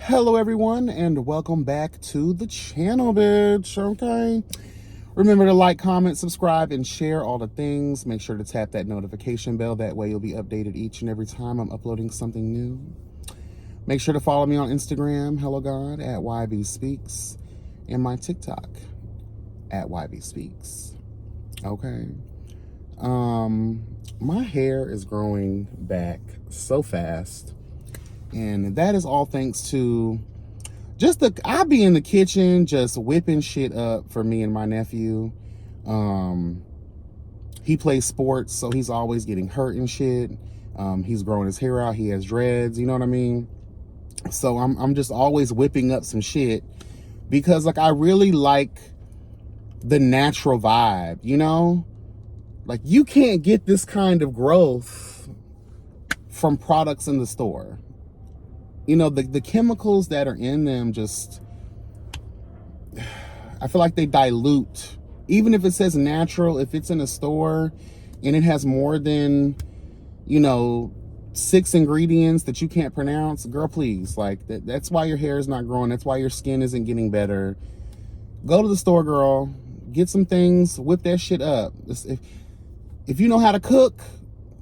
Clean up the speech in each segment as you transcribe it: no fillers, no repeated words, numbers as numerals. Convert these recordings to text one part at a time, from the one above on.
Hello everyone and welcome back to the channel, bitch. Okay, remember to like, comment, subscribe, and share all the things. Make sure to tap that notification bell, that way you'll be updated each and every time I'm uploading something new. Make sure to follow me on Instagram, hello God, at YB Speaks, and my TikTok at YB Speaks. Okay, my hair is growing back so fast, and that is all thanks to I be in the kitchen just whipping shit up for me and my nephew. He plays sports, so he's always getting hurt and shit. He's growing his hair out. He has dreads, you know what I mean? So I'm just always whipping up some shit because I really like the natural vibe, you know? Like, you can't get this kind of growth from products in the store. You know, the chemicals that are in them just, I feel like they dilute. Even if it says natural, if it's in a store and it has more than, 6 ingredients that you can't pronounce, girl, please. Like, that's why your hair is not growing. That's why your skin isn't getting better. Go to the store, girl. Get some things. Whip that shit up. If you know how to cook,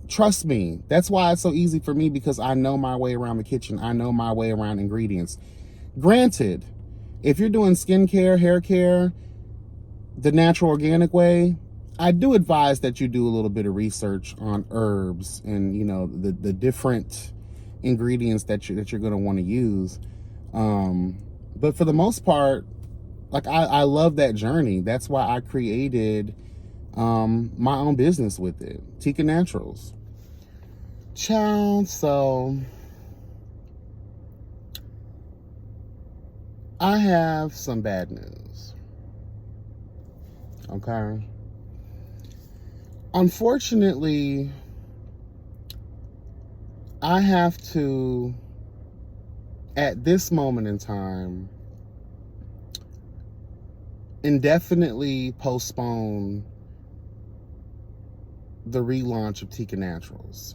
trust me. That's why it's so easy for me, because I know my way around the kitchen. I know my way around ingredients. Granted, if you're doing skincare, hair care, the natural organic way, I do advise that you do a little bit of research on herbs and, the different ingredients that you're going to want to use. But for the most part, I love that journey. That's why I created my own business with it, Tyka Naturals. Child, so I have some bad news. Okay. Unfortunately, I have to, at this moment in time, indefinitely postpone the relaunch of Tyka Naturals.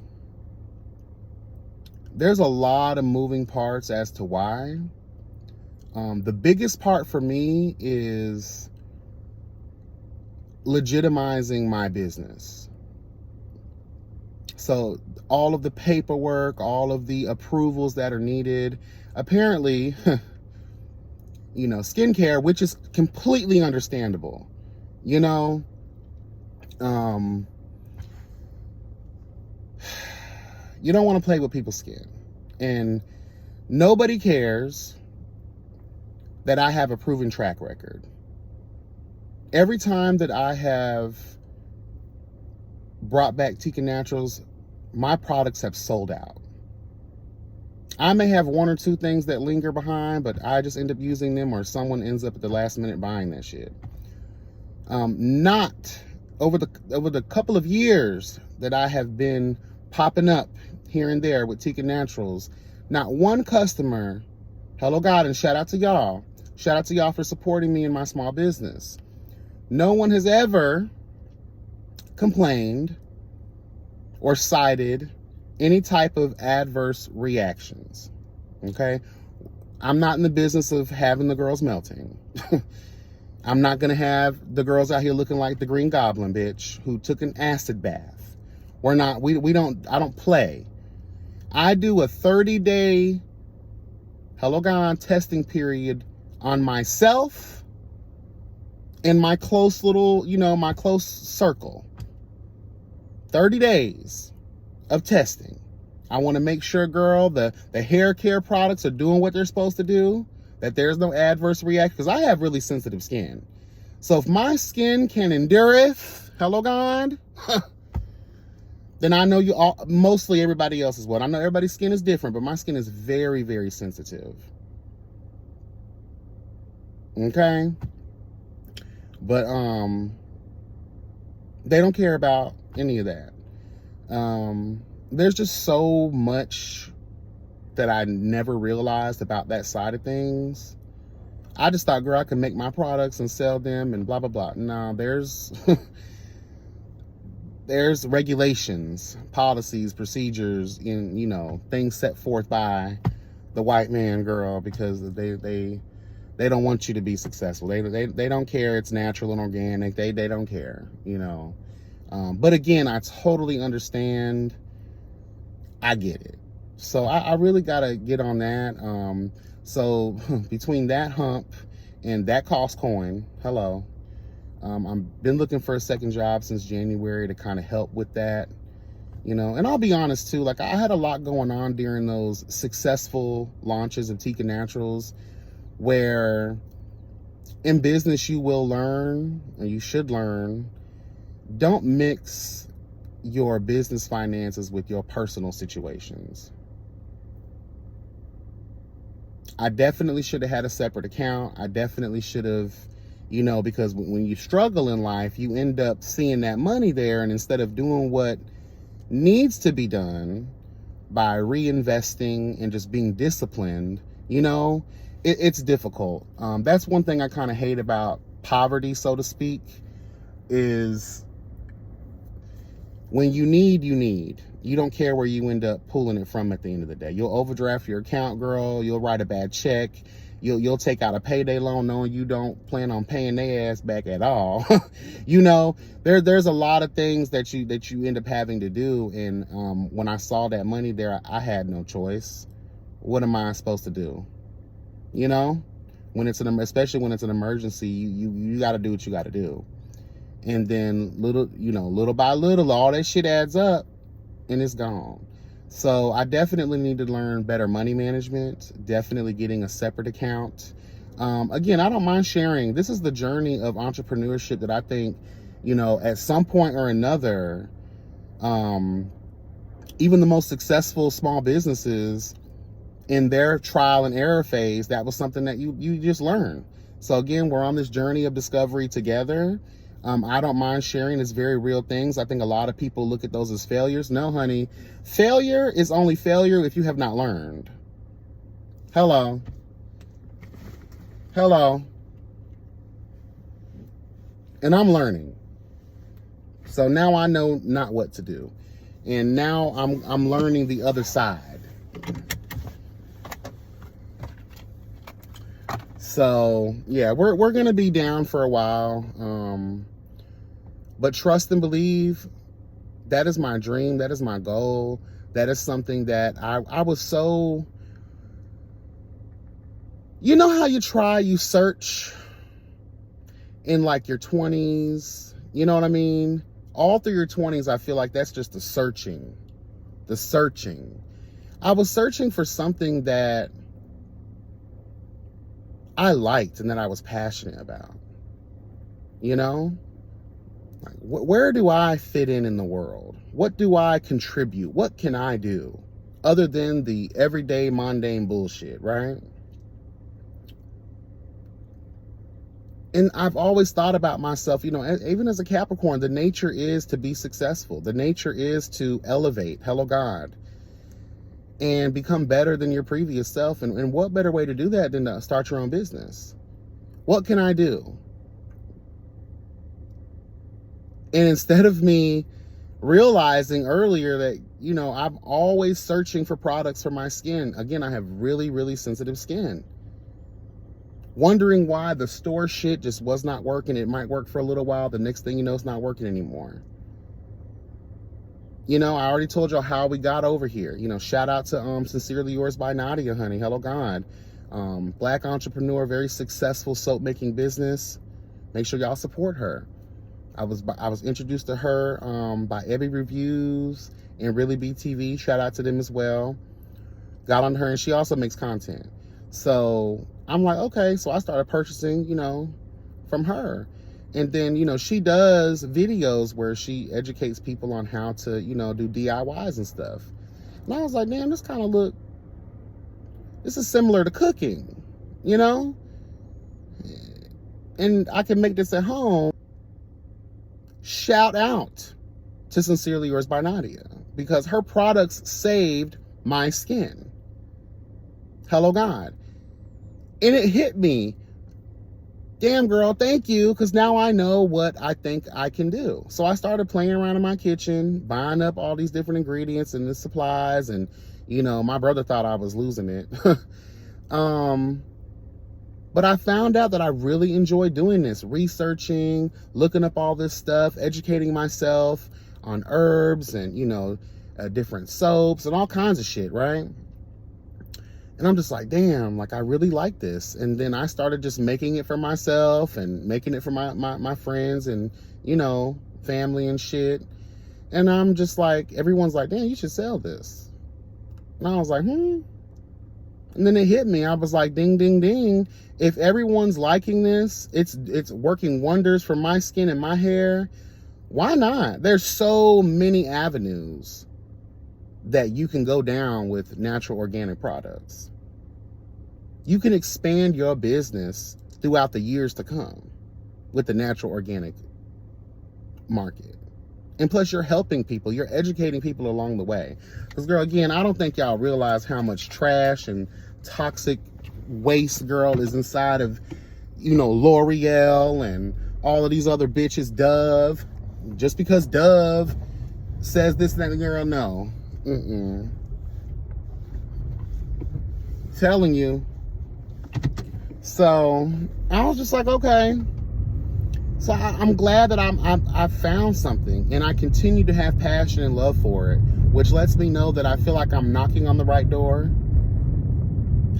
There's a lot of moving parts as to why. The biggest part for me is legitimizing my business. So all of the paperwork, all of the approvals that are needed, apparently, skincare, which is completely understandable, you don't want to play with people's skin. And nobody cares that I have a proven track record. Every time that I have brought back Tyka Naturals, my products have sold out. I may have 1 or 2 things that linger behind, but I just end up using them, or someone ends up at the last minute buying that shit. Not over the couple of years that I have been popping up here and there with Tyka Naturals, not one customer, hello God, and shout out to y'all for supporting me in my small business. No one has ever complained or cited any type of adverse reactions. Okay? I'm not in the business of having the girls melting. I'm not gonna have the girls out here looking like the Green Goblin bitch who took an acid bath. I don't play. I do a 30-day, hello God, testing period on myself and my close little, my close circle. 30 days of testing. I want to make sure, girl, the hair care products are doing what they're supposed to do, that there's no adverse reaction, because I have really sensitive skin. So if my skin can endureth, hello God, then I know mostly everybody else is what. I know everybody's skin is different, but my skin is very, very sensitive. Okay? But they don't care about any of that. There's just so much that I never realized about that side of things. I just thought, girl, I could make my products and sell them and blah, blah, blah. No, there's regulations, policies, procedures, things set forth by the white man, girl, because they don't want you to be successful. They don't care. It's natural and organic. They don't care, you know. But again, I totally understand. I get it. So I really gotta get on that. So between that hump and that cost coin, hello. I've been looking for a second job since January to kind of help with that, you know. And I'll be honest too, like, I had a lot going on during those successful launches of Tyka Naturals, where in business you will learn, or you should learn, don't mix your business finances with your personal situations. I definitely should have had a separate account. I definitely should have, you know, because when you struggle in life, you end up seeing that money there, and instead of doing what needs to be done by reinvesting and just being disciplined, you know, it's difficult. That's one thing I kind of hate about poverty, so to speak, is when you need, you don't care where you end up pulling it from at the end of the day. You'll overdraft your account, girl. You'll write a bad check. You'll take out a payday loan knowing you don't plan on paying their ass back at all. You know, there's a lot of things that you end up having to do. And when I saw that money there, I had no choice. What am I supposed to do? You know, especially when it's an emergency, you got to do what you got to do. And then little by little, all that shit adds up and it's gone. So I definitely need to learn better money management, definitely getting a separate account. Again, I don't mind sharing. This is the journey of entrepreneurship that I think, you know, at some point or another, even the most successful small businesses, in their trial and error phase, that was something that you just learn. So again, we're on this journey of discovery together. I don't mind sharing. It's very real things. I think a lot of people look at those as failures. No, honey. Failure is only failure if you have not learned. Hello. Hello. And I'm learning. So now I know not what to do. And now I'm learning the other side. So yeah, we're gonna be down for a while. But trust and believe, that is my dream. That is my goal. That is something that I was so, you know how you search in like your 20s, you know what I mean? All through your 20s, I feel like that's just the searching. I was searching for something that I liked and that I was passionate about, you know? Like, where do I fit in the world? What do I contribute? What can I do other than the everyday mundane bullshit, right? And I've always thought about myself, you know, even as a Capricorn, the nature is to be successful. The nature is to elevate, hello God, and become better than your previous self. And what better way to do that than to start your own business? What can I do? And instead of me realizing earlier that, you know, I'm always searching for products for my skin. Again, I have really, really sensitive skin. Wondering why the store shit just was not working. It might work for a little while. The next thing you know, it's not working anymore. You know, I already told y'all how we got over here. You know, shout out to Sincerely Yours by Nadia, honey. Hello, God. Black entrepreneur, very successful soap making business. Make sure y'all support her. I was introduced to her by Ebby Reviews and Really BTV. Shout out to them as well. Got on her, and she also makes content. So I'm like, okay. So I started purchasing, you know, from her. And then, you know, she does videos where she educates people on how to, you know, do DIYs and stuff. And I was like, damn, this is similar to cooking, you know? And I can make this at home. Shout out to Sincerely Yours by Nadia, because her products saved my skin. Hello, God. And it hit me. Damn, girl, thank you, because now I know what I think I can do. So I started playing around in my kitchen, buying up all these different ingredients and the supplies and, My brother thought I was losing it. But I found out that I really enjoy doing this, researching, looking up all this stuff, educating myself on herbs and, different soaps and all kinds of shit, right? And I'm just like, damn, like I really like this. And then I started just making it for myself and making it for my friends and, family and shit. And I'm just like, everyone's like, damn, you should sell this. And I was like, And then it hit me. I was like, ding, ding, ding. If everyone's liking this, it's working wonders for my skin and my hair. Why not? There's so many avenues that you can go down with natural organic products. You can expand your business throughout the years to come with the natural organic market. And plus you're helping people, you're educating people along the way. Because girl, again, I don't think y'all realize how much trash and toxic waste, girl, is inside of, L'Oreal and all of these other bitches, Dove. Just because Dove says this and that, girl, no. Telling you. So I was just like, okay. So I'm glad that I found something, and I continue to have passion and love for it, which lets me know that I feel like I'm knocking on the right door.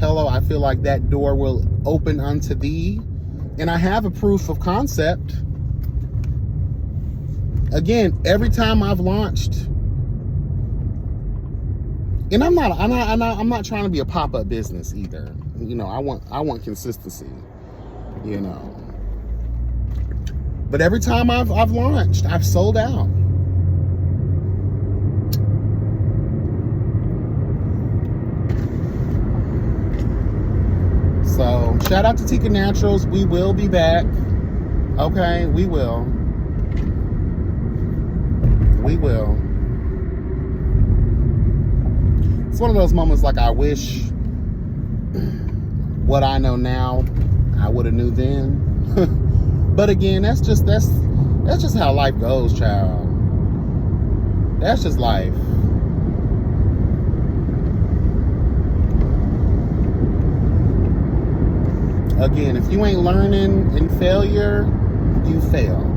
Hello, I feel like that door will open unto thee, and I have a proof of concept. Again, every time I've launched, and I'm not trying to be a pop-up business either. I want consistency. But every time I've launched, I've sold out. So shout out to Tyka Naturals. We will be back. Okay, we will. We will. It's one of those moments like I wish what I know now I would have knew then. But again, that's just how life goes, child. That's just life. Again, if you ain't learning in failure, you failed.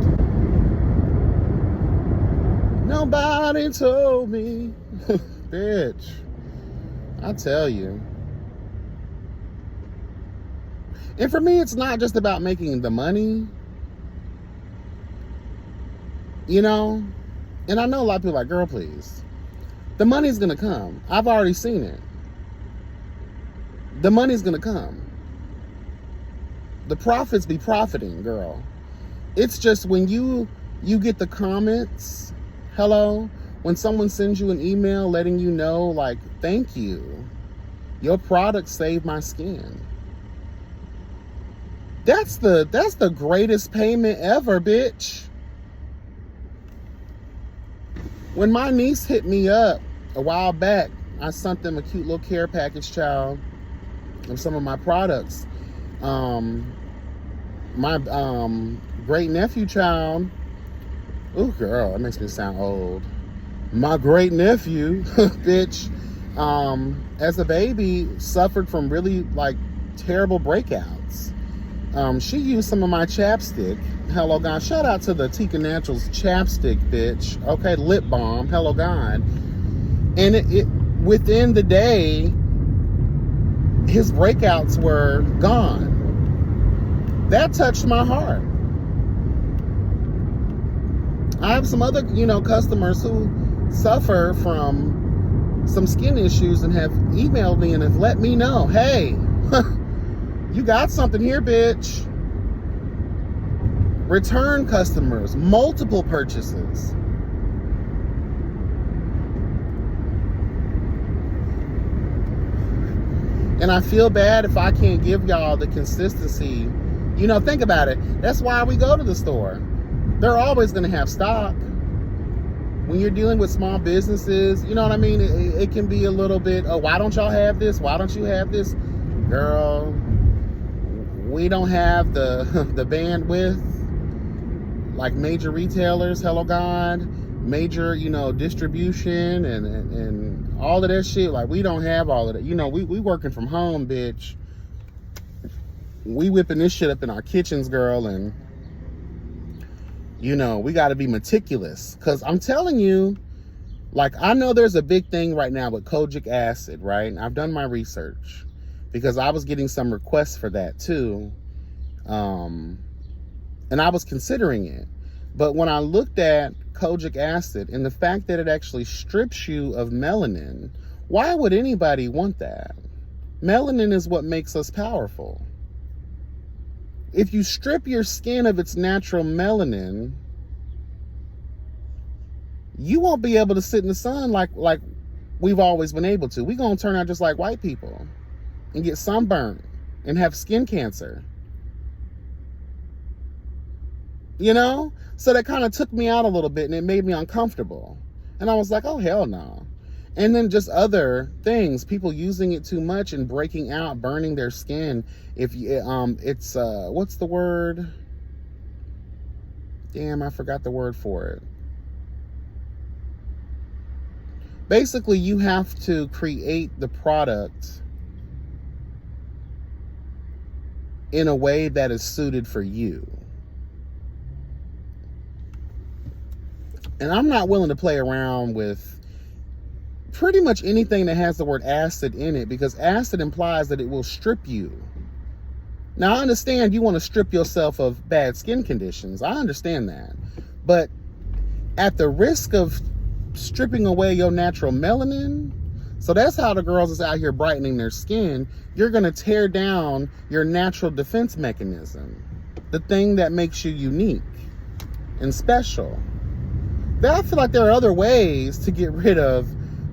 Nobody told me. Bitch. I tell you. And for me, it's not just about making the money. And I know a lot of people are like, girl, please. The money's going to come. I've already seen it. The money's going to come. The profits be profiting, girl. It's just when you get the comments, hello, when someone sends you an email letting you know, like, thank you. Your product saved my skin. That's the greatest payment ever, bitch. When my niece hit me up a while back, I sent them a cute little care package, child, of some of my products. My great nephew, child. Ooh, girl, that makes me sound old. My great nephew, bitch, as a baby, suffered from really terrible breakouts. She used some of my chapstick. Hello, God. Shout out to the Tyka Naturals chapstick, bitch. Okay, lip balm. Hello, God. And it within the day, his breakouts were gone. That touched my heart. I have some other, customers who suffer from some skin issues and have emailed me and have let me know, hey, you got something here, bitch. Return customers, multiple purchases. And I feel bad if I can't give y'all the consistency. Think about it. That's why we go to the store. They're always going to have stock. When you're dealing with small businesses, you know what I mean? It can be a little bit, oh, why don't y'all have this? Why don't you have this? Girl, we don't have the bandwidth like major retailers, hello God, major, distribution and all of that shit, like, we don't have all of that. You know, we working from home, bitch. We whipping this shit up in our kitchens, girl, and, you know, we got to be meticulous. Because I'm telling you, like, I know there's a big thing right now with kojic acid, right? And I've done my research because I was getting some requests for that too. And I was considering it. But when I looked at kojic acid and the fact that it actually strips you of melanin, why would anybody want that? Melanin is what makes us powerful. If you strip your skin of its natural melanin, you won't be able to sit in the sun like we've always been able to. We're going to turn out just like white people and get sunburned and have skin cancer. You know? So that kind of took me out a little bit and it made me uncomfortable. And I was like, oh, hell no. And then just other things, people using it too much and breaking out, burning their skin. If you, it's, what's the word? Damn, I forgot the word for it. Basically, you have to create the product in a way that is suited for you. And I'm not willing to play around with pretty much anything that has the word acid in it, because acid implies that it will strip you. Now, I understand you want to strip yourself of bad skin conditions. I understand that. But at the risk of stripping away your natural melanin, so that's how the girls is out here brightening their skin, you're going to tear down your natural defense mechanism, the thing that makes you unique and special. But I feel like there are other ways to get rid of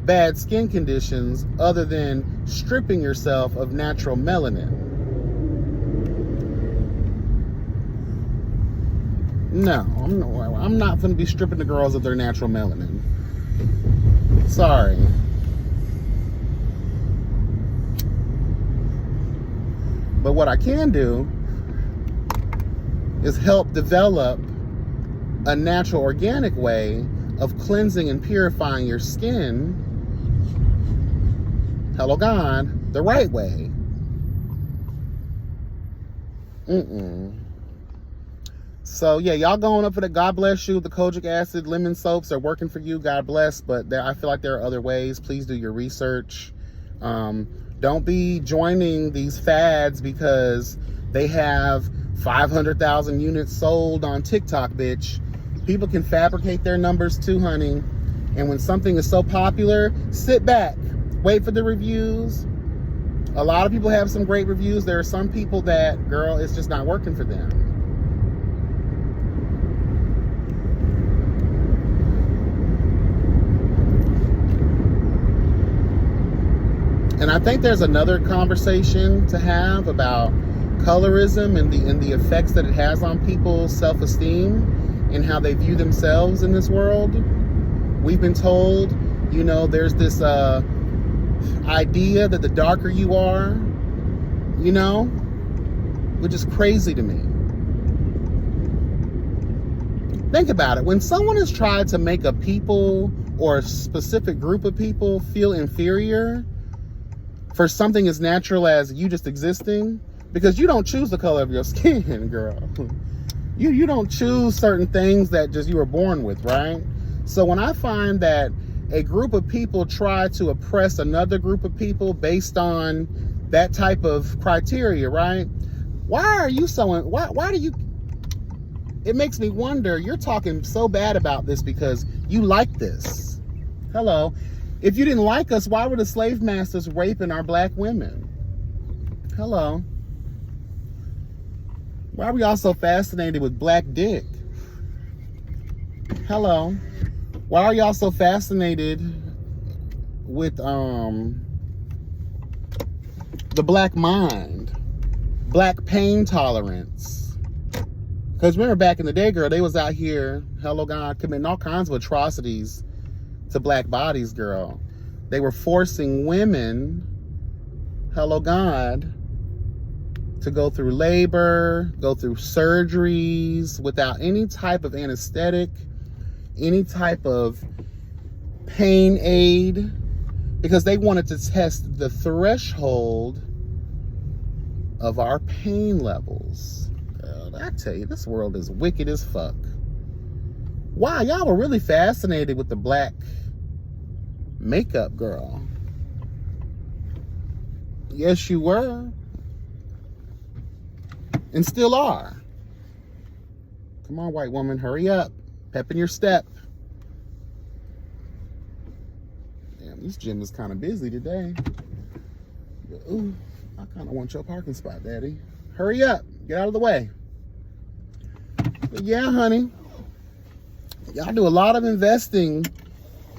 bad skin conditions other than stripping yourself of natural melanin. No, I'm not going to be stripping the girls of their natural melanin. Sorry. But what I can do is help develop a natural organic way of cleansing and purifying your skin. Hello, God, the right way. So yeah, y'all going up for the God bless you. The kojic acid, lemon soaps are working for you. God bless. But I feel like there are other ways. Please do your research. Don't be joining these fads because they have 500,000 units sold on TikTok, bitch. People can fabricate their numbers too, honey. And when something is so popular, sit back, wait for the reviews. A lot of people have some great reviews. There are some people that, girl, it's just not working for them. And I think there's another conversation to have about colorism and the effects that it has on people's self-esteem and how they view themselves in this world. We've been told, you know, there's this idea that the darker you are, you know, which is crazy to me. Think about it. When someone has tried to make a people or a specific group of people feel inferior for something as natural as you just existing, because you don't choose the color of your skin, girl. You don't choose certain things that just you were born with, right? So when I find that a group of people try to oppress another group of people based on that type of criteria, right? Why do you, it makes me wonder, you're talking so bad about this because you like this. Hello. If you didn't like us, why were the slave masters raping our black women? Hello. Why are we all so fascinated with black dick? Hello. Why are y'all so fascinated with the black mind? Black pain tolerance? Because remember back in the day, girl, they was out here, hello God, committing all kinds of atrocities to black bodies, girl. They were forcing women, hello God, to go through labor, go through surgeries without any type of anesthetic, any type of pain aid, because they wanted to test the threshold of our pain levels. I tell you, this world is wicked as fuck. Wow, y'all were really fascinated with the black makeup girl. Yes, you were. And still are. Come on, white woman, hurry up. Pep in your step. Damn, this gym is kind of busy today. Ooh, I kind of want your parking spot, Daddy. Hurry up. Get out of the way. But yeah, honey. Y'all do a lot of investing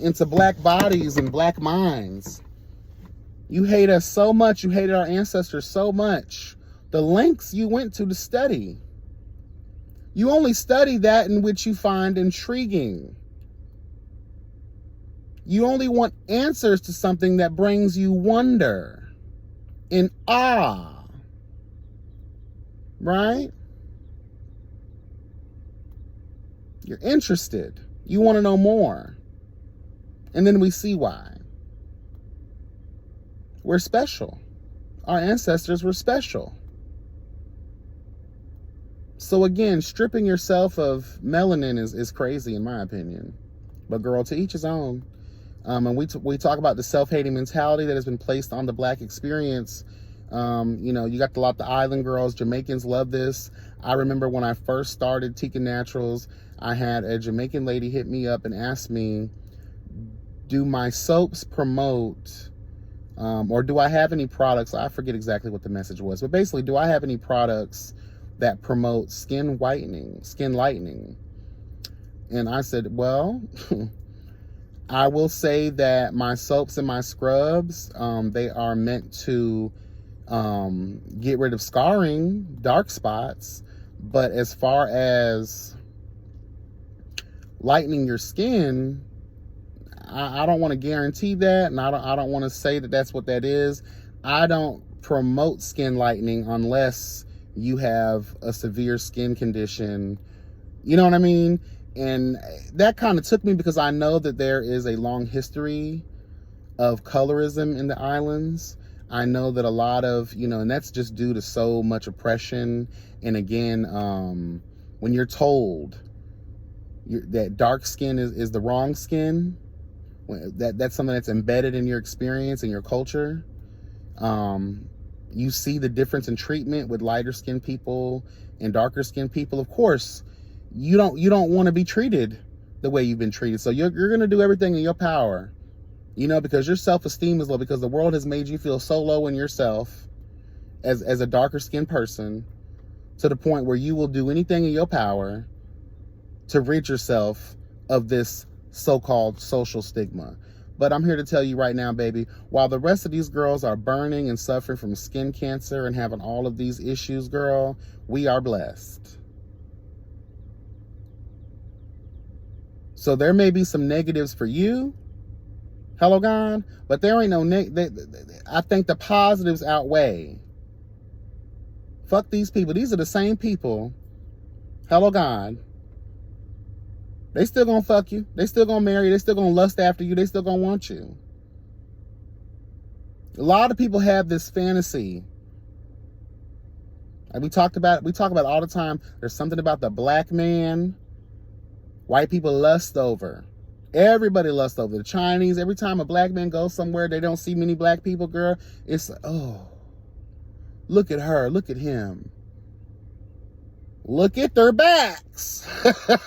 into black bodies and black minds. You hate us so much. You hated our ancestors so much. The lengths you went to study. You only study that in which you find intriguing. You only want answers to something that brings you wonder and awe. Right? You're interested. You want to know more. And then we see why. We're special. Our ancestors were special. So again, stripping yourself of melanin is crazy in my opinion. But girl, to each his own. And we talk about the self-hating mentality that has been placed on the black experience. You know, you got a lot of the island girls. Jamaicans love this. I remember when I first started Tyka Naturals, I had a Jamaican lady hit me up and ask me, do my soaps promote, or do I have any products? I forget exactly what the message was, but basically, do I have any products that promote skin whitening, skin lightening? And I said, well, I will say that my soaps and my scrubs, they are meant to get rid of scarring, dark spots. But as far as lightening your skin, I don't want to guarantee that, and I don't want to say that that's what that is. I don't promote skin lightening unless you have a severe skin condition. You know what I mean? And that kind of took me because I know that there is a long history of colorism in the islands. I know that a lot of, you know, and that's just due to so much oppression. And again, when you're told that dark skin is the wrong skin, that's something that's embedded in your experience and your culture. You see the difference in treatment with lighter skinned people and darker skinned people. Of course, you don't want to be treated the way you've been treated. So you're going to do everything in your power, you know, because your self-esteem is low, because the world has made you feel so low in yourself as a darker skinned person, to the point where you will do anything in your power to rid yourself of this so-called social stigma. But I'm here to tell you right now, baby, while the rest of these girls are burning and suffering from skin cancer and having all of these issues, girl, we are blessed. So there may be some negatives for you, hello God, but there ain't no I think the positives outweigh. Fuck these people. These are the same people, hello God. They still gonna fuck you. They still gonna marry you. They still gonna lust after you. They still gonna want you. A lot of people have this fantasy. Like we talk about all the time. There's something about the black man white people lust over. Everybody lusts over. The Chinese, every time a black man goes somewhere, they don't see many black people, girl. It's, oh, look at her. Look at him. Look at their backs.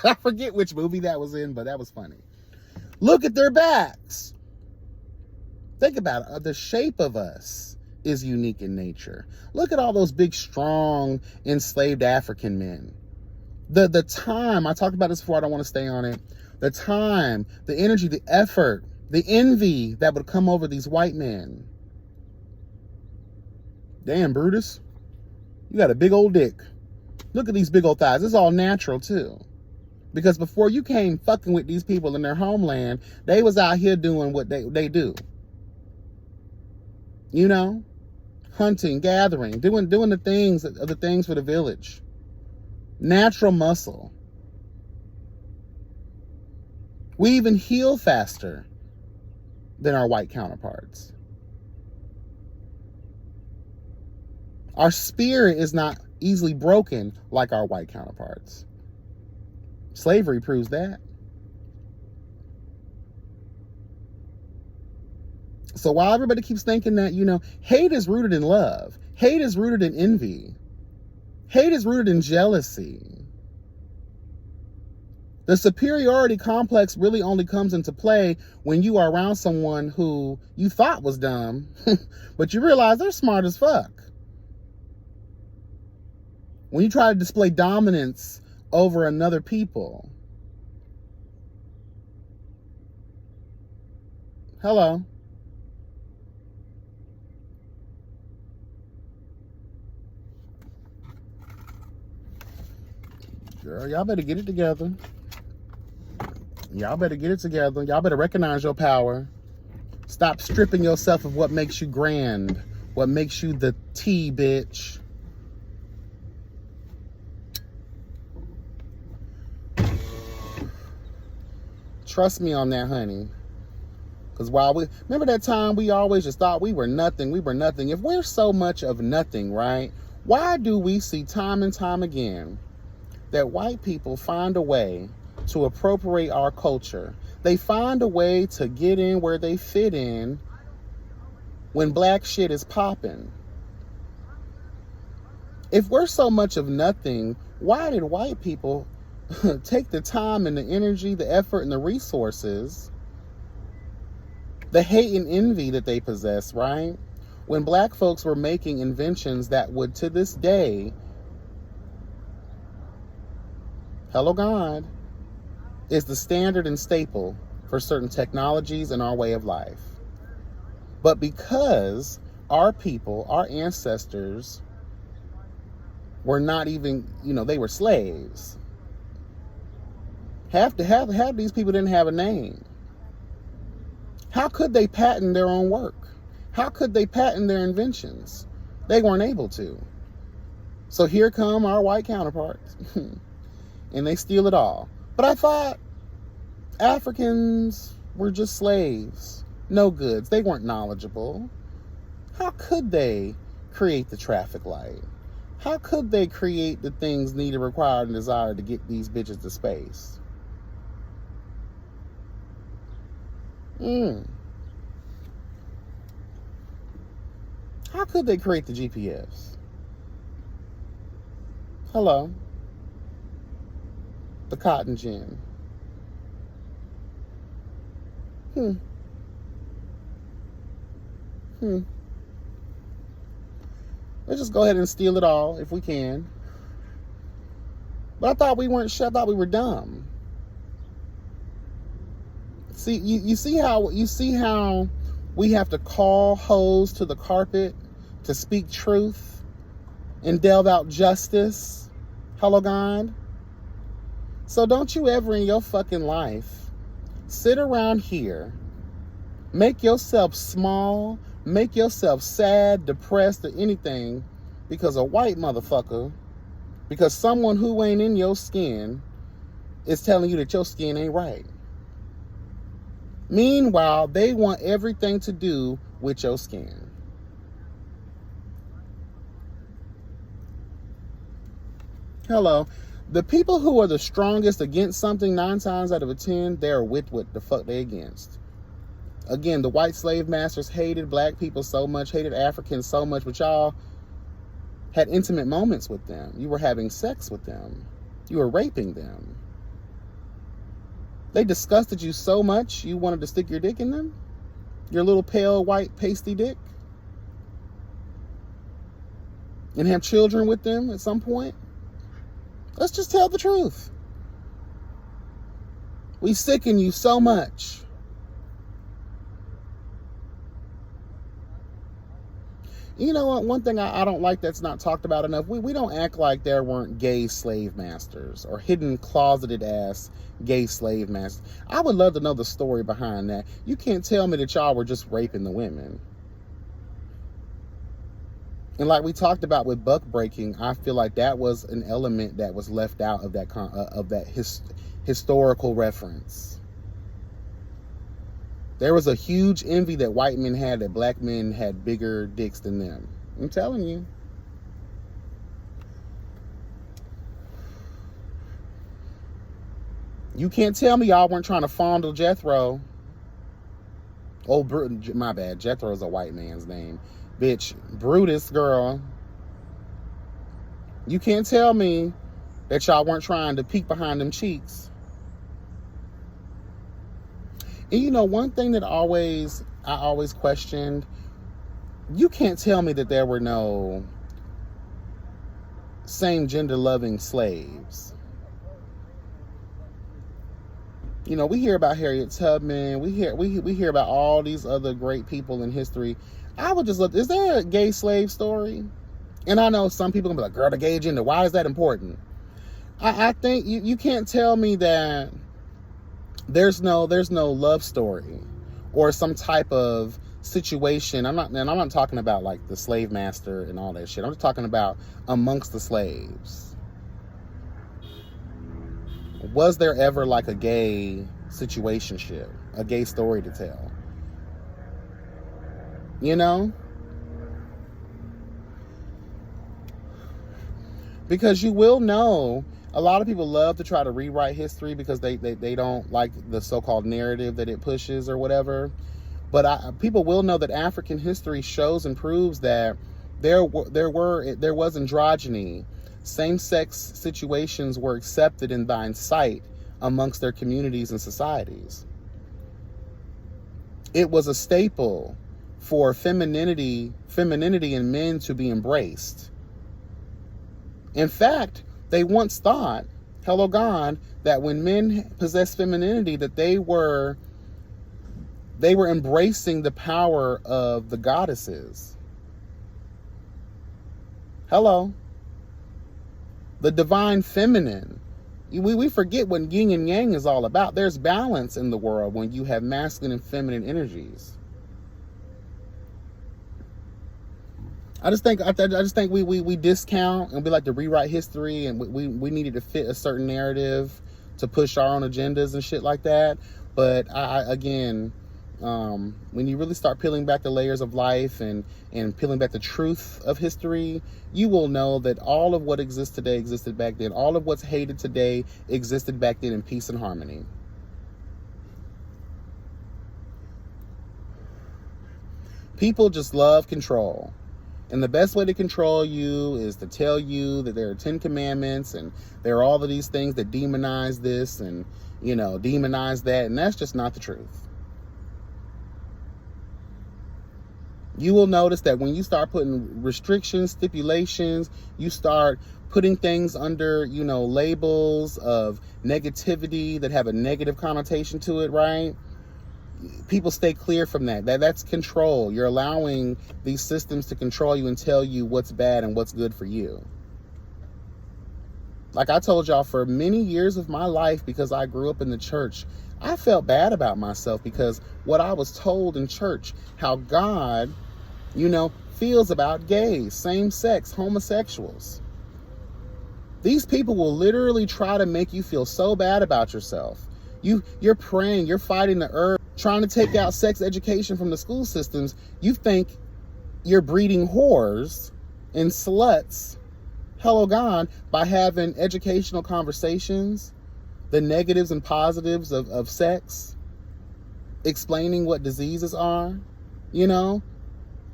I forget which movie that was in, but that was funny. Look at their backs. Think about it. The shape of us is unique in nature. Look at all those big, strong, enslaved African men. The time, I talked about this before, I don't want to stay on it. The time, the energy, the effort, the envy that would come over these white men. Damn, Brutus. You got a big old dick. Look at these big old thighs. It's all natural too. Because before you came fucking with these people in their homeland, they was out here doing what they do. You know? Hunting, gathering, doing the things for the village. Natural muscle. We even heal faster than our white counterparts. Our spirit is not easily broken like our white counterparts. Slavery proves that. So while everybody keeps thinking that, hate is rooted in love, hate is rooted in envy, hate is rooted in jealousy, the superiority complex really only comes into play when you are around someone who you thought was dumb, but you realize they're smart as fuck. When you try to display dominance over another people. Hello. Girl, y'all better get it together. Y'all better get it together. Y'all better recognize your power. Stop stripping yourself of what makes you grand, what makes you the T, bitch. Trust me on that, honey. Because remember that time we always just thought we were nothing. If we're so much of nothing, right? Why do we see time and time again that white people find a way to appropriate our culture? They find a way to get in where they fit in when black shit is popping. If we're so much of nothing, why did white people take the time and the energy, the effort and the resources, the hate and envy that they possess, right? When black folks were making inventions that would, to this day, hello God, is the standard and staple for certain technologies in our way of life. But because our people, our ancestors, were not even, they were slaves. Half these people didn't have a name. How could they patent their own work? How could they patent their inventions? They weren't able to. So here come our white counterparts, and they steal it all. But I thought Africans were just slaves, no goods. They weren't knowledgeable. How could they create the traffic light? How could they create the things needed, required, and desired to get these bitches to space? How could they create the GPS? Hello. The cotton gin. Let's just go ahead and steal it all if we can. But I thought we weren't shut. I thought we were dumb. See, you see how we have to call hoes to the carpet to speak truth and delve out justice. Hello, God. So don't you ever in your fucking life sit around here, make yourself small, make yourself sad, depressed, or anything because a white motherfucker, because someone who ain't in your skin is telling you that your skin ain't right. Meanwhile, they want everything to do with your skin. Hello. The people who are the strongest against something 9 times out of 10, they're with what the fuck they against. Again, the white slave masters hated black people so much, hated Africans so much, but y'all had intimate moments with them. You were having sex with them. You were raping them. They disgusted you so much, you wanted to stick your dick in them? Your little pale, white, pasty dick? And have children with them at some point? Let's just tell the truth. We sicken you so much. You know what? One thing I don't like that's not talked about enough, we don't act like there weren't gay slave masters or hidden closeted ass gay slave masters. I would love to know the story behind that. You can't tell me that y'all were just raping the women. And like we talked about with buck breaking, I feel like that was an element that was left out of that historical reference. There was a huge envy that white men had that black men had bigger dicks than them. I'm telling you. You can't tell me y'all weren't trying to fondle Jethro. Oh, my bad. Jethro's a white man's name. Bitch, Brutus, girl. You can't tell me that y'all weren't trying to peek behind them cheeks. And you know, one thing that I always questioned, you can't tell me that there were no same gender loving slaves. You know, we hear about Harriet Tubman, we hear about all these other great people in history. I would just look, is there a gay slave story? And I know some people gonna be like, girl, the gay agenda, why is that important? I think you can't tell me that there's no love story or some type of situation. I'm not talking about like the slave master and all that shit. I'm just talking about amongst the slaves. Was there ever like a gay situationship, a gay story to tell? You know? Because you will know, a lot of people love to try to rewrite history because they don't like the so-called narrative that it pushes or whatever. But people will know that African history shows and proves that there was androgyny. Same-sex situations were accepted in thine sight amongst their communities and societies. It was a staple for femininity in men to be embraced. In fact, they once thought, hello God, that when men possessed femininity, that they were embracing the power of the goddesses. Hello. The divine feminine. We forget what yin and yang is all about. There's balance in the world when you have masculine and feminine energies. I just think we discount, and we like to rewrite history, and we needed to fit a certain narrative to push our own agendas and shit like that. But when you really start peeling back the layers of life and peeling back the truth of history, you will know that all of what exists today existed back then. All of what's hated today existed back then in peace and harmony. People just love control. And the best way to control you is to tell you that there are 10 commandments and there are all of these things that demonize this and, demonize that. And that's just not the truth. You will notice that when you start putting restrictions, stipulations, you start putting things under, labels of negativity that have a negative connotation to it, right? People stay clear from that. That's control. You're allowing these systems to control you and tell you what's bad and what's good for you. Like I told y'all, for many years of my life, because I grew up in the church, I felt bad about myself because what I was told in church, how God, feels about gays, same-sex, homosexuals. These people will literally try to make you feel so bad about yourself. You're praying, you're fighting the urge, trying to take out sex education from the school systems. You think you're breeding whores and sluts, hello God, by having educational conversations, the negatives and positives of sex, explaining what diseases are,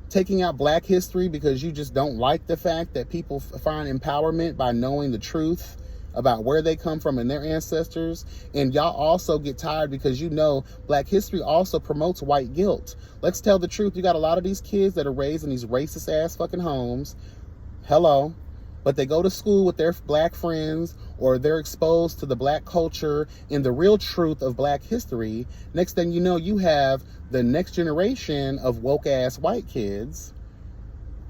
taking out Black history because you just don't like the fact that people find empowerment by knowing the truth about where they come from and their ancestors. And y'all also get tired because Black history also promotes white guilt. Let's tell the truth. You got a lot of these kids that are raised in these racist ass fucking homes. Hello. But they go to school with their Black friends, or they're exposed to the Black culture and the real truth of Black history. Next thing you know, you have the next generation of woke ass white kids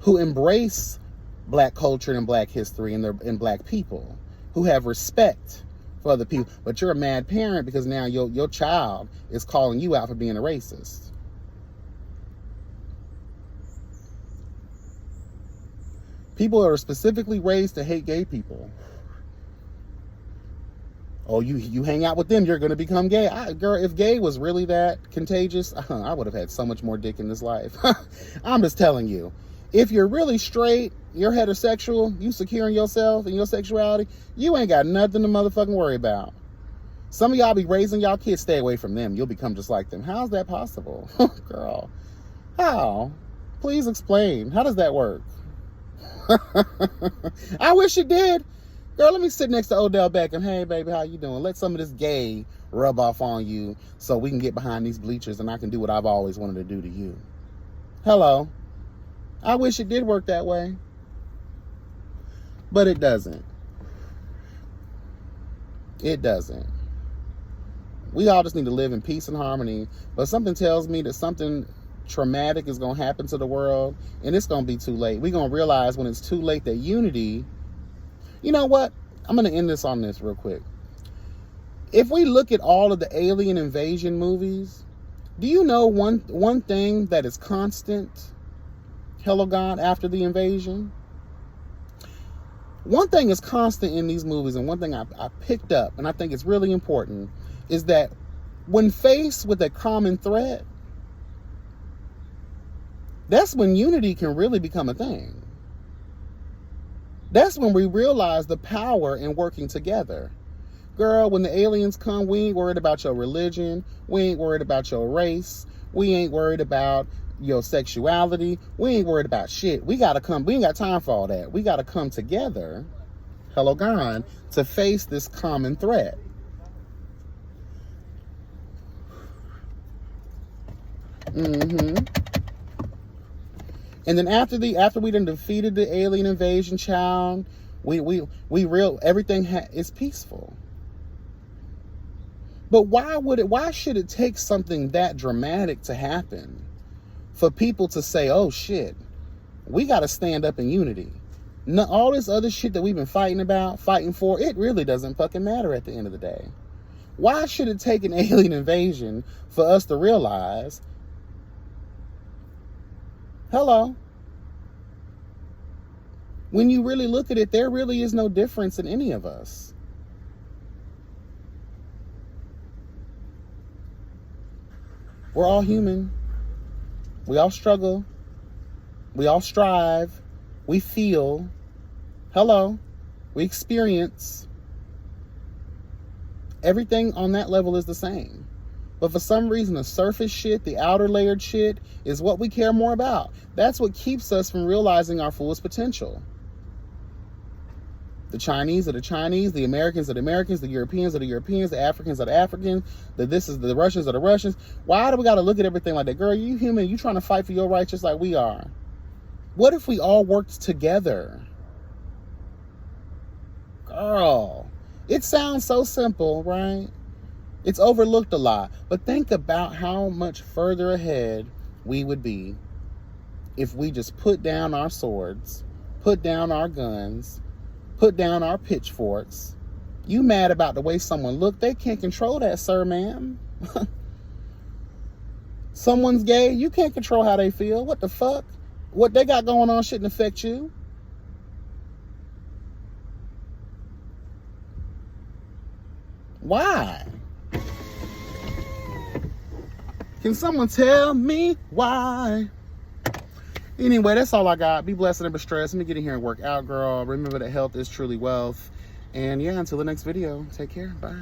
who embrace Black culture and Black history and Black people, who have respect for other people. But you're a mad parent because now your child is calling you out for being a racist. People are specifically raised to hate gay people. Oh, you hang out with them, you're going to become gay. Girl, if gay was really that contagious, I would have had so much more dick in this life. I'm just telling you. If you're really straight, you're heterosexual, you secure in yourself and your sexuality, you ain't got nothing to motherfucking worry about. Some of y'all be raising y'all kids, stay away from them. You'll become just like them. How's that possible? Girl, how? Please explain. How does that work? I wish it did. Girl, let me sit next to Odell Beckham. Hey, baby, how you doing? Let some of this gay rub off on you so we can get behind these bleachers and I can do what I've always wanted to do to you. Hello. I wish it did work that way. But it doesn't. It doesn't. We all just need to live in peace and harmony. But something tells me that something traumatic is going to happen to the world, and it's going to be too late. We're going to realize when it's too late that unity... You know what? I'm going to end this on this real quick. If we look at all of the alien invasion movies, do you know one thing that is constant? Hello, God, after the invasion? One thing is constant in these movies, and one thing I picked up, and I think it's really important, is that when faced with a common threat, that's when unity can really become a thing. That's when we realize the power in working together. Girl, when the aliens come, we ain't worried about your religion. We ain't worried about your race. We ain't worried about your sexuality. We ain't worried about shit. We gotta come. We ain't got time for all that. We gotta come together, hello God, to face this common threat. And then after we done defeated the alien invasion, child, everything is peaceful. But why should it take something that dramatic to happen for people to say, oh shit, we got to stand up in unity? No, all this other shit that we've been fighting for, it really doesn't fucking matter at the end of the day. Why should it take an alien invasion for us to realize, hello, when you really look at it, there really is no difference in any of us. We're all human. We all struggle. We all strive. We feel. Hello. We experience. Everything on that level is the same. But for some reason, the surface shit, the outer layered shit, is what we care more about. That's what keeps us from realizing our fullest potential. The Chinese are the Chinese, the Americans are the Americans, the Europeans are the Europeans, the Africans are the Africans, the Russians are the Russians. Why do we got to look at everything like that? Girl, you human, you trying to fight for your rights just like we are. What if we all worked together? Girl, it sounds so simple, right? It's overlooked a lot. But think about how much further ahead we would be if we just put down our swords, put down our guns, put down our pitchforks. You mad about the way someone look? They can't control that, sir, ma'am. Someone's gay, you can't control how they feel. What the fuck? What they got going on shouldn't affect you. Why? Can someone tell me why? Anyway, that's all I got. Be blessed and never stressed. Let me get in here and work out, girl. Remember that health is truly wealth. And yeah, until the next video, take care. Bye.